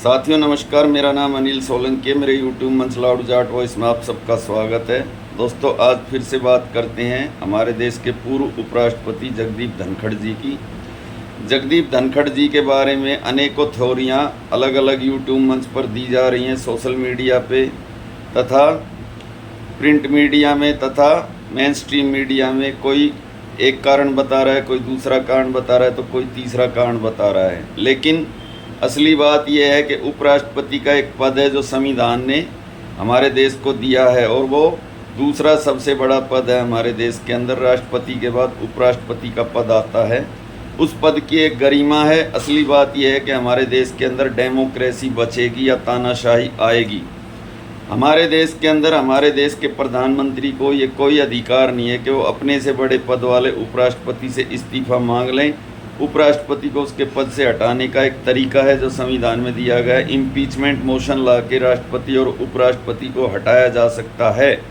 साथियों नमस्कार, मेरा नाम अनिल सोलंकी है। मेरे यूट्यूब मंच लाउड जाट वॉइस में आप सबका स्वागत है। दोस्तों, आज फिर से बात करते हैं हमारे देश के पूर्व उपराष्ट्रपति जगदीप धनखड़ जी की। जगदीप धनखड़ जी के बारे में अनेकों थ्योरियाँ अलग अलग यूट्यूब मंच पर दी जा रही हैं, सोशल मीडिया पे तथा प्रिंट मीडिया में तथा मेन स्ट्रीम मीडिया में। कोई एक कारण बता रहा है, कोई दूसरा कारण बता रहा है, तो कोई तीसरा कारण बता रहा है। लेकिन असली बात यह है कि उपराष्ट्रपति का एक पद है जो संविधान ने हमारे देश को दिया है, और वो दूसरा सबसे बड़ा पद है हमारे देश के अंदर। राष्ट्रपति के बाद उपराष्ट्रपति का पद आता है। उस पद की एक गरिमा है। असली बात यह है कि हमारे देश के अंदर डेमोक्रेसी बचेगी या तानाशाही आएगी। हमारे देश के अंदर हमारे देश के प्रधानमंत्री को ये कोई अधिकार नहीं है कि वो अपने से बड़े पद वाले उपराष्ट्रपति से इस्तीफा मांग लें। उपराष्ट्रपति को उसके पद से हटाने का एक तरीका है जो संविधान में दिया गया है। इम्पीचमेंट मोशन ला के राष्ट्रपति और उपराष्ट्रपति को हटाया जा सकता है।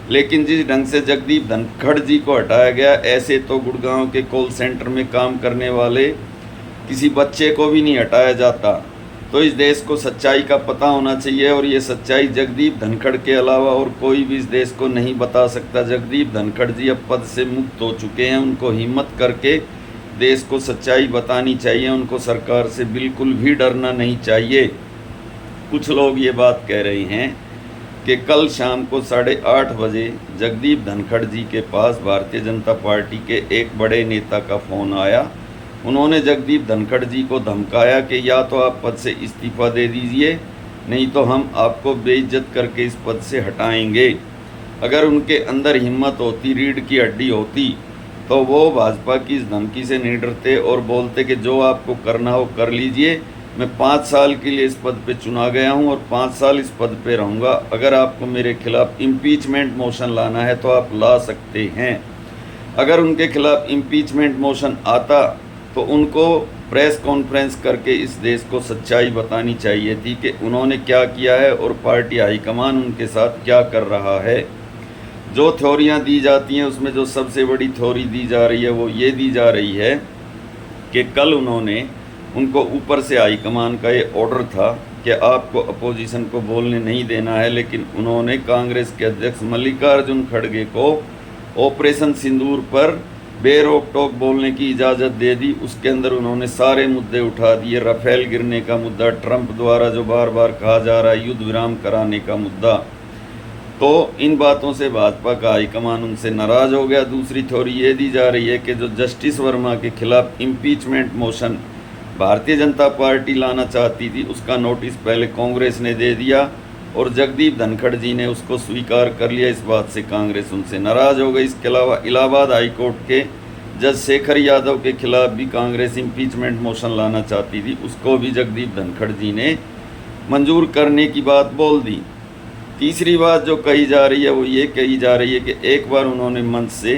लेकिन जिस ढंग से जगदीप धनखड़ जी को हटाया गया, ऐसे तो गुड़गांव के कॉल सेंटर में काम करने वाले किसी बच्चे को भी नहीं हटाया जाता। तो इस देश को सच्चाई का पता होना चाहिए, और ये सच्चाई जगदीप धनखड़ के अलावा और कोई भी इस देश को नहीं बता सकता। जगदीप धनखड़ जी अब पद से मुक्त हो चुके हैं। उनको हिम्मत करके देश को सच्चाई बतानी चाहिए। उनको सरकार से बिल्कुल भी डरना नहीं चाहिए। कुछ लोग ये बात कह रहे हैं कि कल शाम को 8:30 बजे जगदीप धनखड़ जी के पास भारतीय जनता पार्टी के एक बड़े नेता का फ़ोन आया। उन्होंने जगदीप धनखड़ जी को धमकाया कि या तो आप पद से इस्तीफ़ा दे दीजिए, नहीं तो हम आपको बेइज्जत करके इस पद से हटाएंगे। अगर उनके अंदर हिम्मत होती, रीढ़ की हड्डी होती, तो वो भाजपा की इस धमकी से नहीं डरते और बोलते कि जो आपको करना हो कर लीजिए। मैं 5 साल के लिए इस पद पे चुना गया हूं और 5 साल इस पद पे रहूंगा। अगर आपको मेरे खिलाफ इम्पीचमेंट मोशन लाना है तो आप ला सकते हैं। अगर उनके खिलाफ इम्पीचमेंट मोशन आता तो उनको प्रेस कॉन्फ्रेंस करके इस देश को सच्चाई बतानी चाहिए थी कि उन्होंने क्या किया है और पार्टी हाईकमान उनके साथ क्या कर रहा है। जो थ्योरियाँ दी जाती हैं उसमें जो सबसे बड़ी थ्योरी दी जा रही है वो ये दी जा रही है कि कल उनको ऊपर से हाईकमान का ये ऑर्डर था कि आपको अपोजिशन को बोलने नहीं देना है, लेकिन उन्होंने कांग्रेस के अध्यक्ष मल्लिकार्जुन खड़गे को ऑपरेशन सिंदूर पर बेरोक टोक बोलने की इजाज़त दे दी। उसके अंदर उन्होंने सारे मुद्दे उठा दिए। राफेल गिरने का मुद्दा, ट्रंप द्वारा जो बार बार कहा जा रहा है युद्ध विराम कराने का मुद्दा। तो इन बातों से भाजपा का हाईकमान उनसे नाराज़ हो गया। दूसरी थ्योरी ये दी जा रही है कि जो जस्टिस वर्मा के खिलाफ impeachment motion Bharatiya Janata party लाना चाहती थी, उसका नोटिस पहले कांग्रेस ने दे दिया और जगदीप धनखड़ जी ने उसको स्वीकार कर लिया। इस बात से कांग्रेस उनसे नाराज़ हो गई। इसके अलावा इलाहाबाद हाईकोर्ट के जज शेखर यादव के खिलाफ भी कांग्रेस इम्पीचमेंट मोशन लाना चाहती थी, उसको भी जगदीप धनखड़ जी ने मंजूर करने की बात बोल दी। तीसरी बात जो कही जा रही है वो ये कही जा रही है कि एक बार उन्होंने मंच से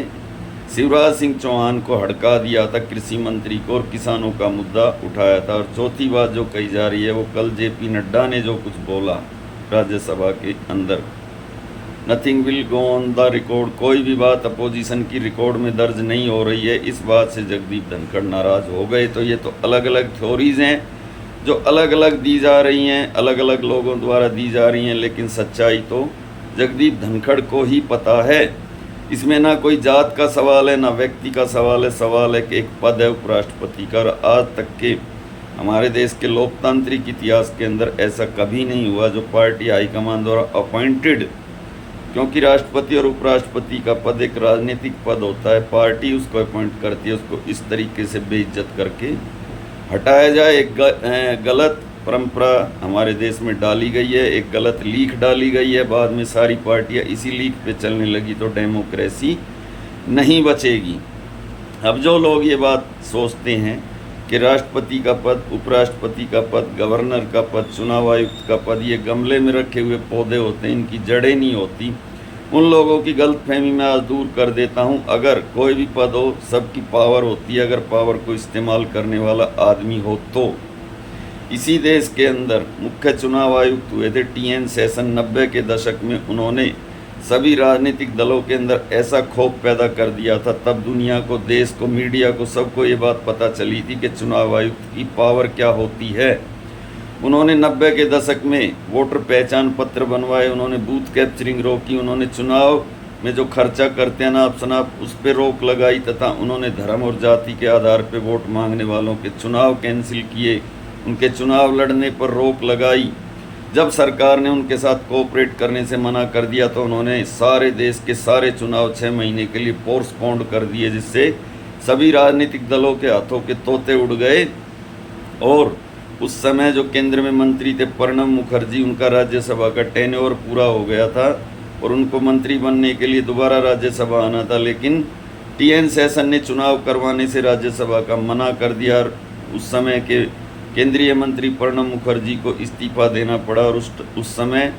शिवराज सिंह चौहान को हड़का दिया था, कृषि मंत्री को, और किसानों का मुद्दा उठाया था। और चौथी बात जो कही जा रही है वो कल जेपी नड्डा ने जो कुछ बोला राज्यसभा के अंदर, nothing will go on the record, कोई भी बात अपोजिशन की रिकॉर्ड में दर्ज नहीं हो रही है। इस बात से जगदीप धनखड़ नाराज़ हो गए। तो ये तो अलग अलग थ्योरीज़ हैं जो अलग अलग दी जा रही हैं, अलग अलग लोगों द्वारा दी जा रही हैं, लेकिन सच्चाई तो जगदीप धनखड़ को ही पता है। इसमें ना कोई जात का सवाल है, ना व्यक्ति का सवाल है। सवाल है कि एक पद है उपराष्ट्रपति का, और आज तक के हमारे देश के लोकतांत्रिक इतिहास के अंदर ऐसा कभी नहीं हुआ जो पार्टी हाईकमान द्वारा अपॉइंटेड, क्योंकि राष्ट्रपति और उपराष्ट्रपति का पद एक राजनीतिक पद होता है, पार्टी उसको अपॉइंट करती है, उसको इस तरीके से बेइज्जत करके हटाया जाए। एक गलत परंपरा हमारे देश में डाली गई है, एक गलत लीक डाली गई है। बाद में सारी पार्टियां इसी लीक पे चलने लगी तो डेमोक्रेसी नहीं बचेगी। अब जो लोग ये बात सोचते हैं कि राष्ट्रपति का पद, उपराष्ट्रपति का पद, गवर्नर का पद, चुनाव आयुक्त का पद ये गमले में रखे हुए पौधे होते हैं, इनकी जड़ें नहीं होती, उन लोगों की गलतफहमी मैं आज दूर कर देता हूं। अगर कोई भी पद हो, सबकी पावर होती है, अगर पावर को इस्तेमाल करने वाला आदमी हो तो। इसी देश के अंदर मुख्य चुनाव आयुक्त हुए थे TN सेशन 90 के दशक में। उन्होंने सभी राजनीतिक दलों के अंदर ऐसा खौफ पैदा कर दिया था। तब दुनिया को, देश को, मीडिया को, सबको ये बात पता चली थी कि चुनाव आयुक्त की पावर क्या होती है। उन्होंने 90 के दशक में वोटर पहचान पत्र बनवाए, उन्होंने बूथ कैप्चरिंग रोकी, उन्होंने चुनाव में जो खर्चा करते हैं नाप शनाप उस पर रोक लगाई, तथा उन्होंने धर्म और जाति के आधार पर वोट मांगने वालों के चुनाव कैंसिल किए, उनके चुनाव लड़ने पर रोक लगाई। जब सरकार ने उनके साथ कोऑपरेट करने से मना कर दिया तो उन्होंने सारे देश के सारे चुनाव 6 महीने के लिए पोस्टपोन्ड कर दिए, जिससे सभी राजनीतिक दलों के हाथों के तोते उड़ गए। और उस समय जो केंद्र में मंत्री थे प्रणब मुखर्जी, उनका राज्यसभा का टेन्योर पूरा हो गया था और उनको मंत्री बनने के लिए दोबारा राज्यसभा आना था, लेकिन टीएन शेषन ने चुनाव करवाने से राज्यसभा का मना कर दिया। उस समय के केंद्रीय मंत्री प्रणब मुखर्जी को इस्तीफा देना पड़ा और उस समय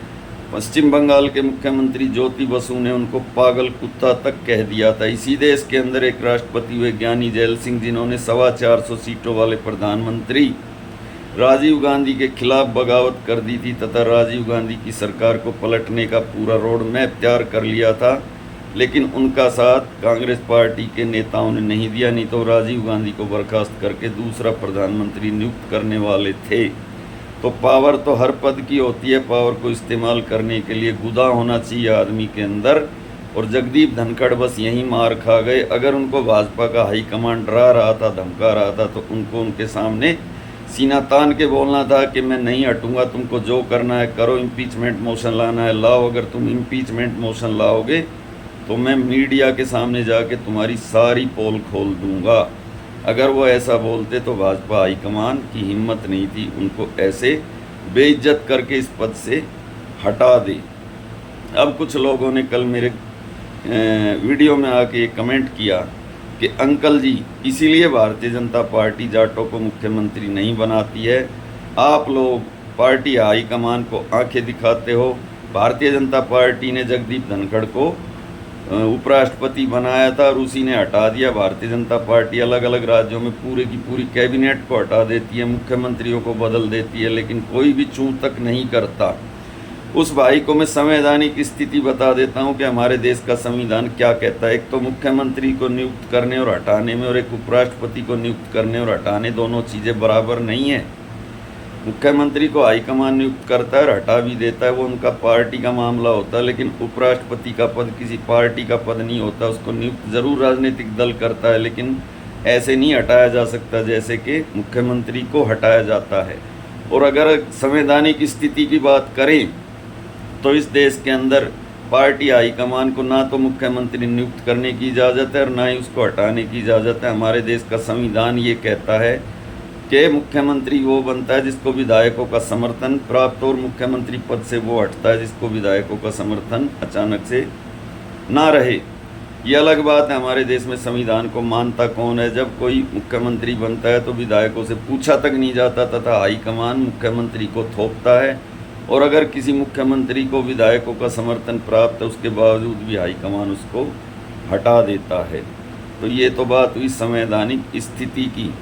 पश्चिम बंगाल के मुख्यमंत्री ज्योति बसु ने उनको पागल कुत्ता तक कह दिया था। इसी देश के अंदर एक राष्ट्रपति हुए ज्ञानी जैल सिंह, जिन्होंने 425 सीटों वाले प्रधानमंत्री राजीव गांधी के खिलाफ बगावत कर दी थी तथा राजीव गांधी की सरकार को पलटने का पूरा रोड मैप तैयार कर लिया था, लेकिन उनका साथ कांग्रेस पार्टी के नेताओं ने नहीं दिया, नहीं तो राजीव गांधी को बर्खास्त करके दूसरा प्रधानमंत्री नियुक्त करने वाले थे। तो पावर तो हर पद की होती है, पावर को इस्तेमाल करने के लिए गुदा होना चाहिए आदमी के अंदर, और जगदीप धनखड़ बस यही मार खा गए। अगर उनको भाजपा का हाईकमांड डरा रहा था, धमका रहा था, तो उनको उनके सामने सीना तान के बोलना था कि मैं नहीं हटूंगा, तुमको जो करना है करो, इम्पीचमेंट मोशन लाना है लाओ, अगर तुम इम्पीचमेंट मोशन लाओगे तो मैं मीडिया के सामने जाके तुम्हारी सारी पोल खोल दूंगा। अगर वो ऐसा बोलते तो भाजपा हाईकमान की हिम्मत नहीं थी उनको ऐसे बेइज्जत करके इस पद से हटा दे। अब कुछ लोगों ने कल मेरे वीडियो में आके कमेंट किया कि अंकल जी, इसीलिए भारतीय जनता पार्टी जाटों को मुख्यमंत्री नहीं बनाती है, आप लोग पार्टी हाईकमान को आंखें दिखाते हो। भारतीय जनता पार्टी ने जगदीप धनखड़ को उपराष्ट्रपति बनाया था और उसी ने हटा दिया। भारतीय जनता पार्टी अलग अलग राज्यों में पूरे की पूरी कैबिनेट को हटा देती है, मुख्यमंत्रियों को बदल देती है, लेकिन कोई भी चूं तक नहीं करता। उस भाई को मैं संवैधानिक स्थिति बता देता हूं कि हमारे देश का संविधान क्या कहता है। एक तो मुख्यमंत्री को नियुक्त करने और हटाने में, और एक उपराष्ट्रपति को नियुक्त करने और हटाने, दोनों चीज़ें बराबर नहीं है। मुख्यमंत्री को हाईकमान नियुक्त करता है और हटा भी देता है, वो उनका पार्टी का मामला होता है, लेकिन उपराष्ट्रपति का पद किसी पार्टी का पद नहीं होता। उसको नियुक्त जरूर राजनीतिक दल करता है, लेकिन ऐसे नहीं हटाया जा सकता जैसे कि मुख्यमंत्री को हटाया जाता है। और अगर संवैधानिक स्थिति की बात करें तो इस देश के अंदर पार्टी हाईकमान को ना तो मुख्यमंत्री नियुक्त करने की इजाज़त है और ना ही उसको हटाने की इजाज़त है। हमारे देश का संविधान ये कहता है कि मुख्यमंत्री वो बनता है जिसको विधायकों का समर्थन प्राप्त हो, और मुख्यमंत्री पद से वो हटता है जिसको विधायकों का समर्थन अचानक से ना रहे। ये अलग बात है, हमारे देश में संविधान को मानता कौन है। जब कोई मुख्यमंत्री बनता है तो विधायकों से पूछा तक नहीं जाता तथा हाईकमान मुख्यमंत्री को थोपता है, और अगर किसी मुख्यमंत्री को विधायकों का समर्थन प्राप्त है उसके बावजूद भी हाईकमान उसको हटा देता है। तो ये तो बात हुई संवैधानिक स्थिति की।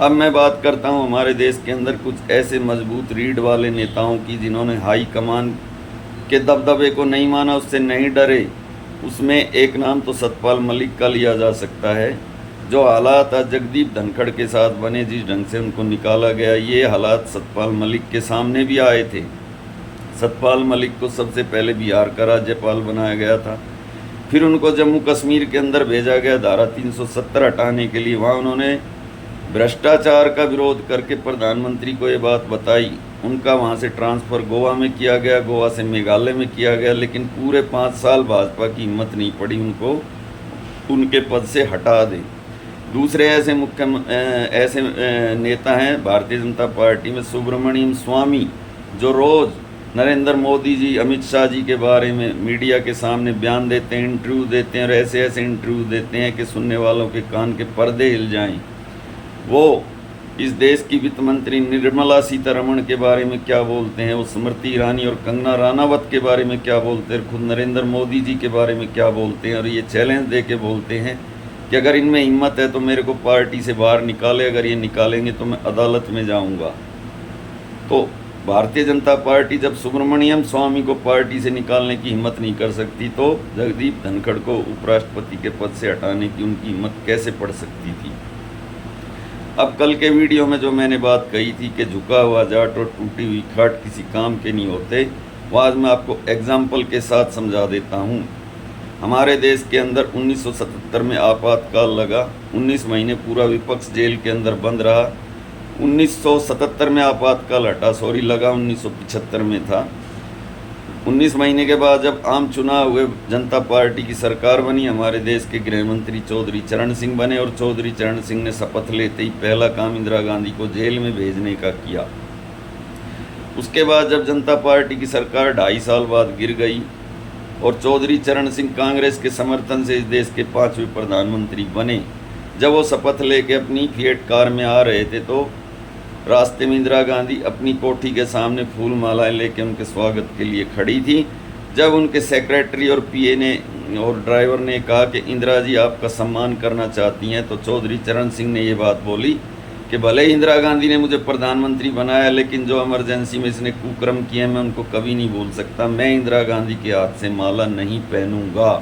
अब मैं बात करता हूँ हमारे देश के अंदर कुछ ऐसे मजबूत रीढ़ वाले नेताओं की जिन्होंने हाईकमान के दबदबे को नहीं माना, उससे नहीं डरे। उसमें एक नाम तो सतपाल मलिक का लिया जा सकता है। जो हालात आज जगदीप धनखड़ के साथ बने, जिस ढंग से उनको निकाला गया, ये हालात सतपाल मलिक के सामने भी आए थे। सतपाल मलिक को सबसे पहले बिहार का राज्यपाल बनाया गया था, फिर उनको जम्मू कश्मीर के अंदर भेजा गया धारा 370 हटाने के लिए। वहाँ उन्होंने भ्रष्टाचार का विरोध करके प्रधानमंत्री को ये बात बताई। उनका वहाँ से ट्रांसफ़र गोवा में किया गया, गोवा से मेघालय में किया गया, लेकिन पूरे 5 साल भाजपा की हिम्मत नहीं पड़ी उनको उनके पद से हटा दे। दूसरे ऐसे ऐसे नेता हैं भारतीय जनता पार्टी में सुब्रमण्यम स्वामी, जो रोज़ नरेंद्र मोदी जी, अमित शाह जी के बारे में मीडिया के सामने बयान देते हैं, इंटरव्यू देते हैं, और ऐसे ऐसे इंटरव्यू देते हैं कि सुनने वालों के कान के पर्दे हिल जाएं। वो इस देश की वित्त मंत्री निर्मला सीतारमण के बारे में क्या बोलते हैं, वो स्मृति ईरानी और कंगना रानावत के बारे में क्या बोलते हैं, खुद नरेंद्र मोदी जी के बारे में क्या बोलते हैं, और ये चैलेंज दे के बोलते हैं कि अगर इनमें हिम्मत है तो मेरे को पार्टी से बाहर निकाले, अगर ये निकालेंगे तो मैं अदालत में जाऊंगा। तो भारतीय जनता पार्टी जब सुब्रमण्यम स्वामी को पार्टी से निकालने की हिम्मत नहीं कर सकती, तो जगदीप धनखड़ को उपराष्ट्रपति के पद से हटाने की उनकी हिम्मत कैसे पड़ सकती थी। अब कल के वीडियो में जो मैंने बात कही थी कि झुका हुआ जाट और टूटी हुई खाट किसी काम के नहीं होते, वो आज मैं आपको एग्जाम्पल के साथ समझा देता हूँ। हमारे देश के अंदर 1977 में आपातकाल लगा, 19 महीने पूरा विपक्ष जेल के अंदर बंद रहा। 1977 में आपातकाल लगा 1975 में था। 19 महीने के बाद जब आम चुनाव हुए, जनता पार्टी की सरकार बनी, हमारे देश के गृह मंत्री चौधरी चरण सिंह बने और चौधरी चरण सिंह ने शपथ लेते ही पहला काम इंदिरा गांधी को जेल में भेजने का किया। उसके बाद जब जनता पार्टी की सरकार 2.5 साल बाद गिर गई और चौधरी चरण सिंह कांग्रेस के समर्थन से इस देश के 5वें प्रधानमंत्री बने, जब वो शपथ लेके अपनी फिएट कार में आ रहे थे तो रास्ते में इंदिरा गांधी अपनी कोठी के सामने फूल मालाएं लेके उनके स्वागत के लिए खड़ी थी। जब उनके सेक्रेटरी और पीए ने और ड्राइवर ने कहा कि इंदिरा जी आपका सम्मान करना चाहती हैं, तो चौधरी चरण सिंह ने ये बात बोली कि भले ही इंदिरा गांधी ने मुझे प्रधानमंत्री बनाया, लेकिन जो इमरजेंसी में इसने कुकर्म किए मैं उनको कभी नहीं भूल सकता। मैं इंदिरा गांधी के हाथ से माला नहीं पहनूंगा।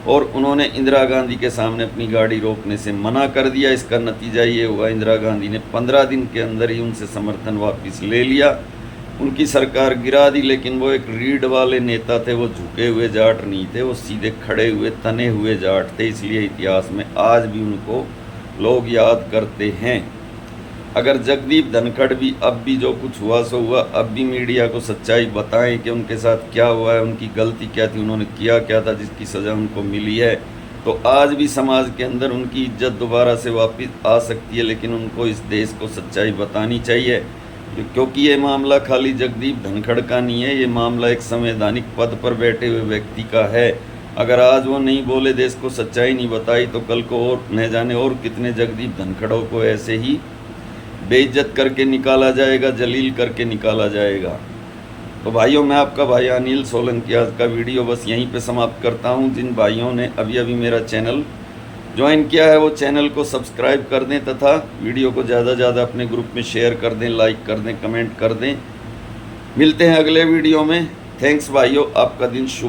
और उन्होंने इंदिरा गांधी के सामने अपनी गाड़ी रोकने से मना कर दिया। इसका नतीजा ये हुआ, इंदिरा गांधी ने 15 दिन के अंदर ही उनसे समर्थन वापस ले लिया, उनकी सरकार गिरा दी। लेकिन वो एक रीढ़ वाले नेता थे, वो झुके हुए जाट नहीं थे, वो सीधे खड़े हुए तने हुए जाट थे। इसलिए इतिहास में आज भी उनको लोग याद करते हैं। अगर जगदीप धनखड़ भी अब भी जो कुछ हुआ सो हुआ, अब भी मीडिया को सच्चाई बताएं कि उनके साथ क्या हुआ है, उनकी गलती क्या थी, उन्होंने किया क्या था जिसकी सज़ा उनको मिली है, तो आज भी समाज के अंदर उनकी इज्जत दोबारा से वापस आ सकती है। लेकिन उनको इस देश को सच्चाई बतानी चाहिए, क्योंकि ये मामला खाली जगदीप धनखड़ का नहीं है, ये मामला एक संवैधानिक पद पर बैठे हुए व्यक्ति का है। अगर आज वो नहीं बोले, देश को सच्चाई नहीं बताई, तो कल को और न जाने और कितने जगदीप धनखड़ों को ऐसे ही बेइज्जत करके निकाला जाएगा, जलील करके निकाला जाएगा। तो भाइयों, मैं आपका भाई अनिल सोलंकी आज का वीडियो बस यहीं पे समाप्त करता हूं। जिन भाइयों ने अभी अभी मेरा चैनल ज्वाइन किया है वो चैनल को सब्सक्राइब कर दें तथा वीडियो को ज़्यादा से ज़्यादा अपने ग्रुप में शेयर कर दें, लाइक कर दें, कमेंट कर दें। मिलते हैं अगले वीडियो में। थैंक्स भाइयों, आपका दिन शुभ